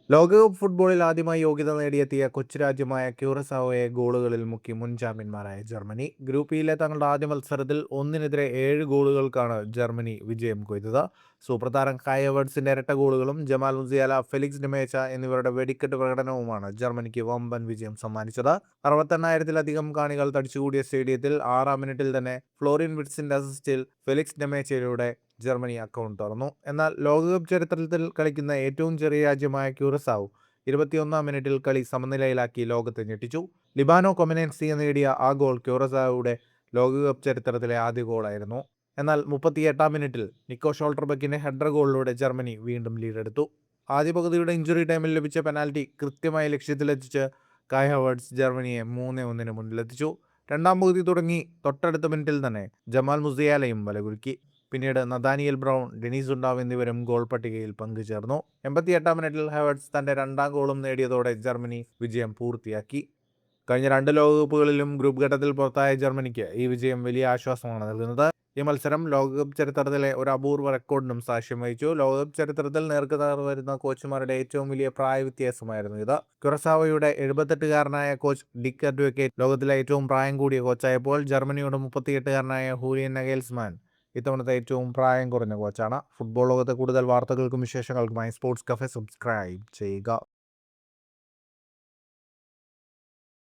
ലോകകപ്പ് ഫുട്ബോളിൽ ആദ്യമായി യോഗ്യത നേടിയെത്തിയ കൊച്ചു രാജ്യമായ ക്യൂറസാവോയെ ഗോളുകളിൽ മുക്കി മുൻ ചാമ്പ്യന്മാരായ ജർമ്മനി. ഗ്രൂപ്പ് ഇയിലെ തങ്ങളുടെ ആദ്യ മത്സരത്തിൽ 1-നെതിരെ 7 ഗോളുകൾക്കാണ് ജർമ്മനി വിജയം കൊയ്തത്. സൂപ്പർ താരം കായ് ഹവേർട്സിന്റെ ഇരട്ട ഗോളുകളും ജമാൽ മുസിയാല, ഫെലിക്സ് ഡിമേച്ച എന്നിവരുടെ വെടിക്കെട്ട് പ്രകടനവുമാണ് ജർമ്മനിക്ക് വമ്പൻ വിജയം സമ്മാനിച്ചത്. 68,000-ലധികം കാണികൾ തടിച്ചുകൂടിയ സ്റ്റേഡിയത്തിൽ 6-ാം മിനിറ്റിൽ തന്നെ ഫ്ലോറിൻ വിർട്സിന്റെ അസിസ്റ്റിൽ ഫെലിക്സ് ഡെമേച്ചയിലൂടെ ജർമ്മനി അക്കൗണ്ട് തുറന്നു. എന്നാൽ ലോകകപ്പ് ചരിത്രത്തിൽ കളിക്കുന്ന ഏറ്റവും ചെറിയ രാജ്യമായ ക്യൂറസാവോ 21-ാം മിനിറ്റിൽ കളി സമനിലയിലാക്കി ലോകത്തെ ഞെട്ടിച്ചു. ലിബാനോ കൊമനേൻസിയ നേടിയ ആ ഗോൾ ക്യൂറസാവോയുടെ ലോകകപ്പ് ചരിത്രത്തിലെ ആദ്യ ഗോളായിരുന്നു. എന്നാൽ 38-ാം മിനിറ്റിൽ നിക്കോ ഷോൾട്ടർബെക്കിന്റെ ഹെഡർ ഗോളിലൂടെ ജർമ്മനി വീണ്ടും ലീഡെടുത്തു. ആദ്യ പകുതിയുടെ ഇഞ്ചുറി ടൈമിൽ ലഭിച്ച പെനാൽറ്റി കൃത്യമായി ലക്ഷ്യത്തിലെത്തിച്ച് കായ് ഹവേർട്സ് ജർമ്മനിയെ 3-1 മുന്നിലെത്തിച്ചു. രണ്ടാം പകുതി തുടങ്ങി തൊട്ടടുത്ത മിനിറ്റിൽ തന്നെ ജമാൽ മുസിയാലയും വലകുലുക്കി. പിന്നീട് നഥാനിയൽ ബ്രൗൺ, ഡെനീസ് ഉണ്ടാവ് എന്നിവരും ഗോൾ പട്ടികയിൽ പങ്കുചേർന്നു. 88-ാം മിനിറ്റിൽ ഹവേർട്സ് തന്റെ രണ്ടാം ഗോളും നേടിയതോടെ ജർമ്മനി വിജയം പൂർത്തിയാക്കി. കഴിഞ്ഞ 2 ലോകകപ്പുകളിലും ഗ്രൂപ്പ് ഘട്ടത്തിൽ പുറത്തായ ജർമ്മനിക്ക് ഈ വിജയം വലിയ ആശ്വാസമാണ് നൽകുന്നത്. ഈ മത്സരം ലോകകപ്പ് ചരിത്രത്തിലെ ഒരു അപൂർവ റെക്കോർഡിനും സാക്ഷ്യം വഹിച്ചു. ലോകകപ്പ് ചരിത്രത്തിൽ നേർക്കുനേർ വരുന്ന കോച്ചുമാരുടെ ഏറ്റവും വലിയ പ്രായ വ്യത്യാസമായിരുന്നു ഇത്. ക്യുറസാവോയുടെ 78-കാരനായ കോച്ച് ഡിക് അഡ്വക്കേറ്റ് ലോകത്തിലെ ഏറ്റവും പ്രായം കൂടിയ കോച്ചായപ്പോൾ ജർമ്മനിയുടെ 38-കാരനായ ഹൂലിയൻ നഗൽസ്മാൻ ഇത്തവണത്തെ ഏറ്റവും പ്രായം കുറഞ്ഞ കോച്ചാണ്. ഫുട്ബോൾ ലോകത്തെ കൂടുതൽ വാർത്തകൾക്കും വിശേഷങ്ങൾക്കുമായി സ്പോർട്സ് കഫേ സബ്സ്ക്രൈബ് ചെയ്യുക.